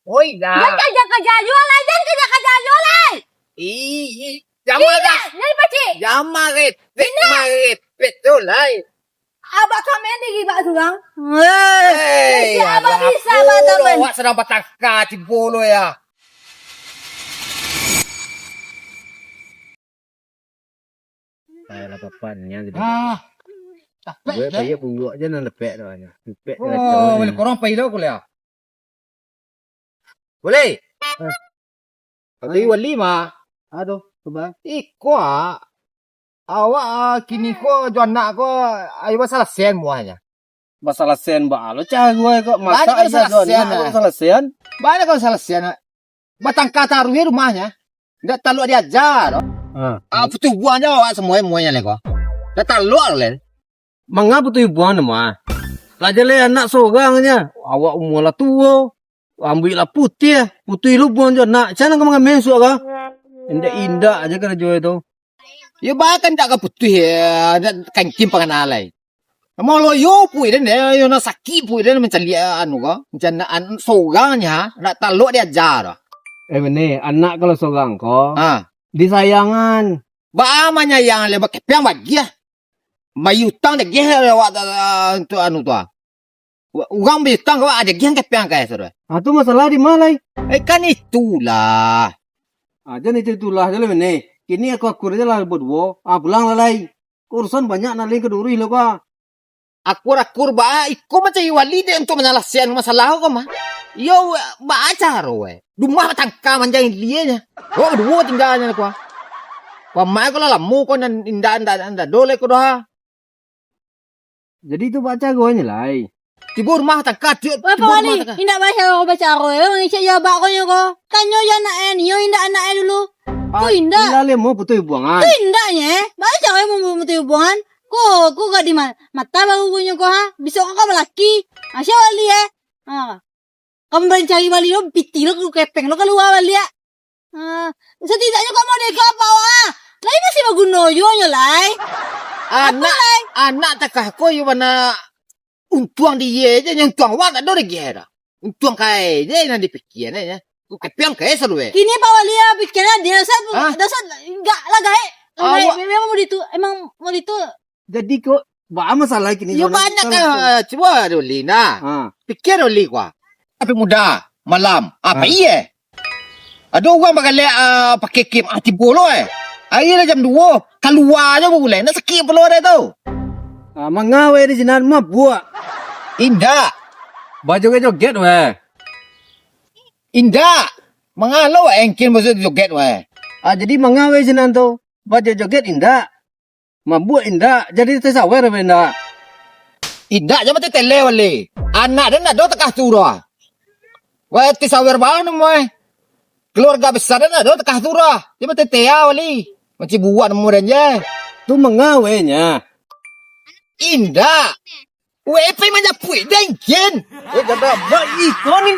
Ôi da. Kerja jualan, jangan kerja jualan. Jangan Ini pasti. jangan marit betul lah. Abang kami ni gibak tu bang. Hei, Abang bisa abang teman. Awak sedang bataka cibolo ya. Saya lah papannya. Tapek Gue dah. payah pungguk aja nak lepek dah. Lepek Oh, boleh korang pay dah boleh. Boleh. Tapi wali mah. Aduh, coba. Iko awak kini ko jual nak ko ayo masalah sen muanya. Masalah sen ba lo cah gue kok Banyak masa aja masalah sen, don. Masalah sen. Banyak kau salah sen. Batang kata rumah rumahnya. Ndak talu diajar. Betul buahnya awak semuanya le ko. Ndak talu le. Mangapa tu ibuan mah? Raja le anak sorangnya. Awak umur lah tua. Ambil lah putih. Putih lu buan je nak. Cana kau mengambil suak kah? Indah aja kan jual itu. Ya bahkan tak ke putih ya. Kancing pengenalai. Mau lo yo pui dan yo na sakit pui dan mencari anu ko. Mencari sorangnya. Ndak talu diajar. Benih, anak kalau sorang kau. À. Disayangan. Ba amanya yang le bakepang bagi ya. Mayutang de geh awak tu anu tu. Uang bitang kau ada geh kepang kaya suruh. Tu masalah di Malay. Kan itulah. Jadi itulah jadi benih. Kini aku aja lah berdua. Pulang lalai. Urusan banyak nalih keduri lo kau. Akur ba iko macam wali de untuk menyelesaikan masalah kau mah. Yo ba acar we. Rumah tangka manjain lianya. Oh dua tinggalnya kau. Wah mai kau lah mu kau dan indah dole kau dah. Jadi itu baca gue nyelai. Tiba rumah tangka dia. Apa wali? Indak baca aku baca aku. Ngisik jawab aku nyo ko. Kanyo ya anak yo indak anak dulu. Ku indak. Lale mau putus buangan. Ku indaknya. Baca aku mau mutu hubungan. Ku gak di mata baru ku nyo ko ha. Besok kau melaki. Asya wali ya. Kamu mencari wali lo piti lo ku kepeng lo keluar wali ya. Setidaknya kau mau deka apa wah. Lai masih maguno yo nyo lai. Anak takah ko yu mana untuang dia je yang tuang wak tak ada lagi ada. Untuang kai je yang dipikir ya. Ku kepiang kai selalu. Kini Pak Wali ya pikirnya dia dasar enggak lah gae. Memang mau itu. Jadi kok ba masalah kini. Yo banyak kan cuba dulu nah. Pikir dulu kwa. Tapi muda malam apa iya? Ada orang bakal pakai kim tibolo Akhirnya jam 2 keluar aja boleh. Nak sakit peluar dia tu. Mengawe di sini mah buat. Indah. Baju ke joget weh. Indah. Mengalau engkin maksud joget weh. Jadi mengawe di sini tu. Baju joget indah. Membuat indah. Jadi tersawer apa indah? Indah je mati tele wali. Anak dan ada tekah turah. Wah tersawer bahan weh. Keluarga besar dan ada tekah turah. Dia mati tea wali. Macam buat mudah je. Tu mengawenya. Indah. Weh pe menyapui dengkin. Kata baik kau ni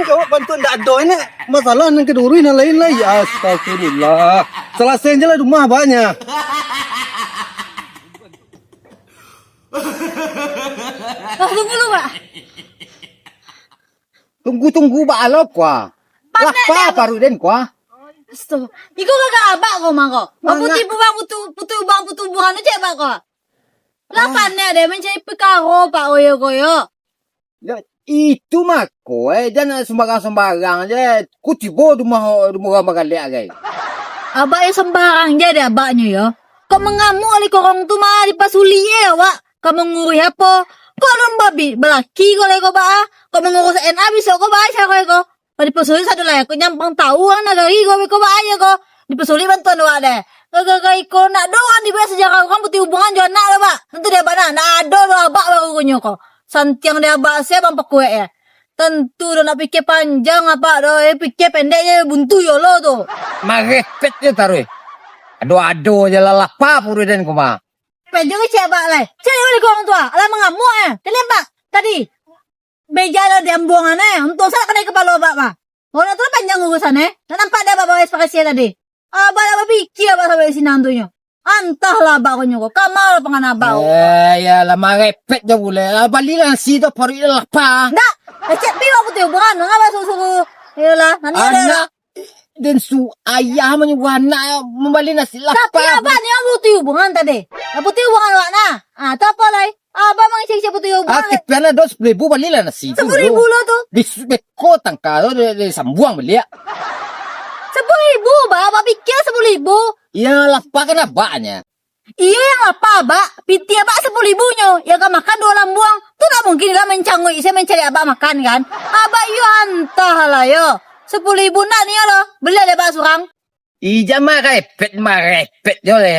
kau bantu ndak ada ini masalah yang keduri yang lain lah. Astagfirullah. Selesai je lah rumah banyak. Tunggu dulu Pak. Tunggu balap kuah. Apa baru den kuah? Astaga. Iko kagak abak kau mah kau. Putu buhan aja abak kau. Lapannya deh mencari perkara Pak Oyo koyo. Itu mah kowe jangan sembarang je. Ku tiba rumah bakal lihat guys. Abak yang sembarang je deh abaknya ya. Kau mengamuk ali korong tu mah di pasuli ya Wak. Kau mengurus apa? Kau orang babi belaki kau leko ba. Kau mengurus NA bisa kau baca kau. Di pasuli satu lah kau nyampang tahu kan negeri kau aja kau. Di pasuli bantuan Wak deh. Kagak iko nak doang di biasa sejarah kan putih hubungan jo nak lah Pak. Tentu dia bana nak ada lo abak baru kunyo ko. Santiang dia abak saya bang pakue ya. Tentu dah nak fikir panjang apa do fikir pendeknya buntu yo lo tu. Marepet je taruh. Ado je lah lapa puru den kuma. Panjang ke abak lai. Cari balik orang tua. Alah mengamuk Terlembak tadi. Beja lo dia buangan untuk saya kena kepala abak Pak. Orang tu panjang urusan Dan nampak dia bawa ekspresi tadi. Abang apa pikir abang sampai sini nantunya. Antahlah abang kau nyoko. Kamal penganabau. Ya lah marepet je boleh. Balilah si tu paru dia lapa. Ndak. Cek piwa putih hubungan. Ngapa suruh Iyalah, nanti ada. Anak dan su ayah menyuana membali nasi Tapi lapar. abah ni yang putih hubungan tadi. Yang putih hubungan awak nah. Ah, tak apa lah. Abah mengisi putih hubungan. Kipiana 10.000 bali lah nasi. 10.000 lah tu. Di kota kau de sambuang beli ya. 10.000 bah. Abah pikir 10.000. Ya lapar kan abaknya. Iya yang apa abah? Piti abah 10.000-nya. Yang kan makan 2 lambuang. Tu tak mungkin lah mencangui. Saya mencari abah makan kan. Abah yo antah lah yo. 10.000 nak ni lo. Beli ada abah surang. Ija marepet yo le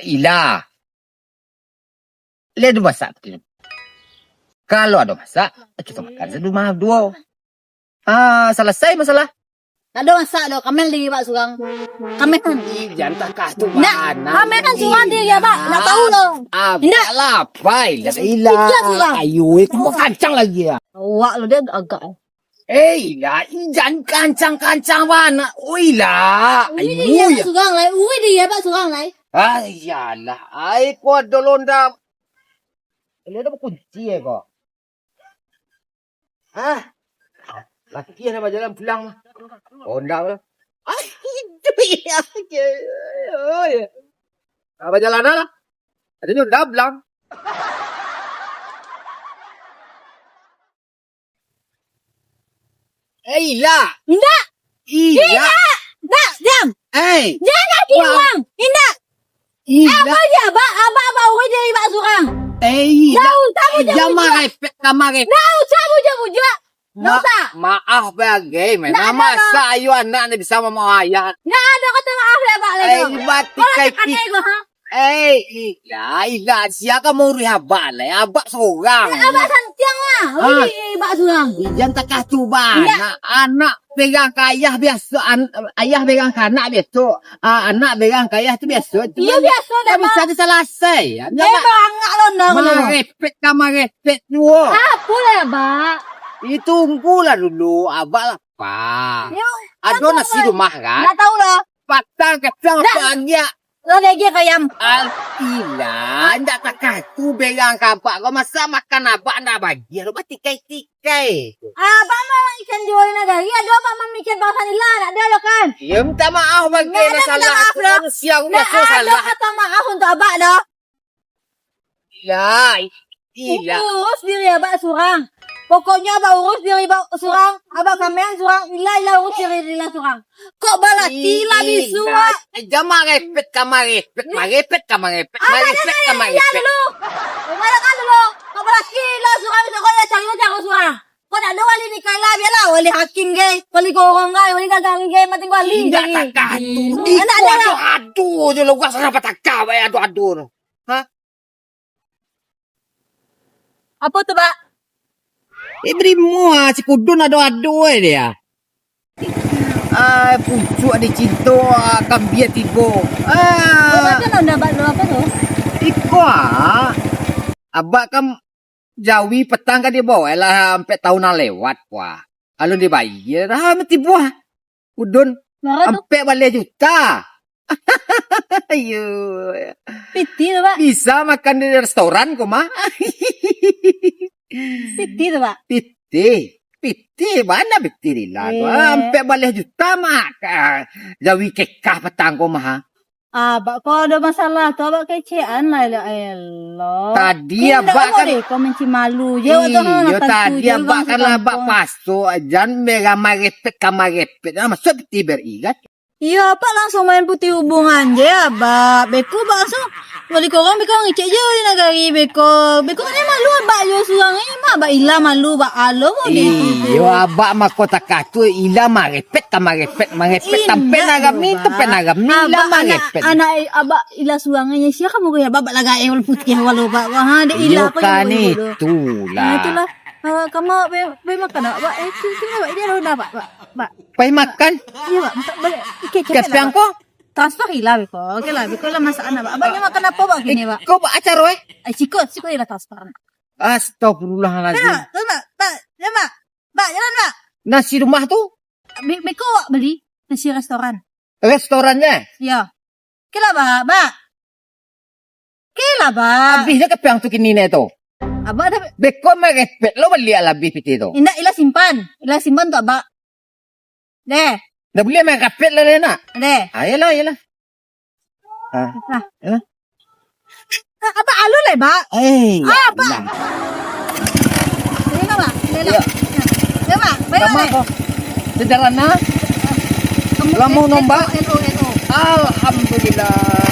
ila. Lihat masak tu. Kalau ada masak, kita makan sedumah dua. Selesai masalah. Tak ada masak dah. Kamel diri abah surang. Kamel kan. Jangan takah tu Nak. Kamel kan surang diri abah. Nak tahu lo. Abak lah, pai. Ila. Tidak, Surang. Ayo, aku kancang lagi ya. Awak lo dia agak. Ila, jangan kancang-kancang mana. Ila. Ui dia Ayo ya. surang lah. Ui dia abah surang lah. Ayalah, ai ko dolonda. Ele ada kunci ya kok. Laki ada jalan pulang mah. Honda lah. Iya. Oh ya. Apa jalan lah? Ada ni udah pulang. Ila. Indah. Ila. Tak, diam. Jangan diam. Indah. Ila. Apa dia abah ui dia abah surang. Ila. Tahu Jangan marepet kamare. Tahu cabu je. Tak usah. Maaf bagai, Nggak memang ada, masa ayo anak ni bisa sama ayah. Nggak ada kata maaf lah abah lagi. Bati Kau kai nak kata ego ha? ila siapa mau rihabak lah, abak seorang. Abah santiang lah. Ui abah surang. Jangan takah tu anak pegang ke ayah biasa, ayah pegang ke anak biasa, anak pegang ke ayah tu biasa. Iya biasa dah Tak bisa diselesai. bangak lo nak. Marepet tu. Apa lah abah? Tunggulah dulu, abak lapar. Ada nasi rumah kan? Nak tahu lah. Patang kacang bahagia. Lo lagi kayam. Alhamdulillah, ndak takah tu begang kabak. Kau masa makan abak ndak bagi. Lu tikai-tikai. Abah mah ikan jualin negari. Ada apa mah mikir bangsa nila. Nak ada lo kan? Ya minta maaf bagi Nggak ada salah. minta maaf dah. Siang Nak biasa ada salah. kata maaf untuk abah dah. Iya. Urus diri abah surang. Pokoknya abah urus diri abah surang. Abah kamean surang. Ila urus diri surang. Kok balati lah bisua. Jangan marepet kamarepet. Marepet kamarepet. Abah Marepet dah kamarepet. dulu. Kemana dulu. Kok balati lah surang. Bisa kau cari surang. Kau tak ada wali nikah lah. Biarlah wali hakim gay. Wali korong gay. Wali gagang gay. Mati wali. Tidak takah tu. Aduh. Je lu gua sana patakah. Aduh. Apa tu, Pak? Beri mua si kudun ado-ado dia. Pucuk ada cinta kambia tiba. Macam nak dapat apa tu? Iko abak kan jawi petang kan dia bawa lah sampai tahunan lewat kuah. Kalau dia bayar dah mesti buah. Kudun Marah tu sampai balik juta. Ayo. piti tu, Pak. Bisa makan di restoran kok mah. Piti tu, Pak. Piti mana piti dia lah. Sampai balik juta mah. Jawi kekah petang kok mah. Abak kau ada masalah tu, abak kecean lah. Elah. Tadi abak kan. Kau menci malu je. Iya tadi abak kan lah abak pasuk. Jangan merepet kamarepet. Masuk piti berigat. Iya, Pak langsung main putih hubungan je, Abak. Beko, Abak langsung. Balik korang, Beko ngecek je di negari, Beko. Beko kan malu, Abak je surang ni. Abak ilah malu, Abak alo. Iya, abak makota katu. Ilah marepet kamarepet. Marepet tampen agami. Tampen agami. Ilah marepet. Anak Abak ilah surangnya. Siapa kamu kaya Abak lagak yang putih walau, Abak. Wah, dia ilah. Iya kan itulah. Itulah. Kamu makan, Abak. Itulah, dia dah, Abak. Pai makan. Iya, Pak. Balik. Kepiang ko. Transfer hilang, Beko. Okey lah, Beko lah masakan, Abak. Abaknya makan apa, Pak? Gini, Pak. Kau buat acara Sikut hilang transfer. Astagfirullahaladzim. Pak, jalan, Pak. Nasi rumah tu? Beko awak beli nasi restoran. Restorannya? Ya. Okey lah, Pak. Okey lah, Pak. Habisnya kepiang tu kini tu. Abak dah Beko merepet lo beli lebih piti tu. ilah simpan. Ilah simpan tu, Abak. Deh, Dah boleh main kapit lah nak. deh. Yalah, yalah. Apa alu lah, Pak? Apa? Ini ka, Pak? Ini lang. Ya, Pak. Bayo, Tama eh. ko. Sejarah na. Kamu Alam mo nung ba? NO. Alhamdulillah.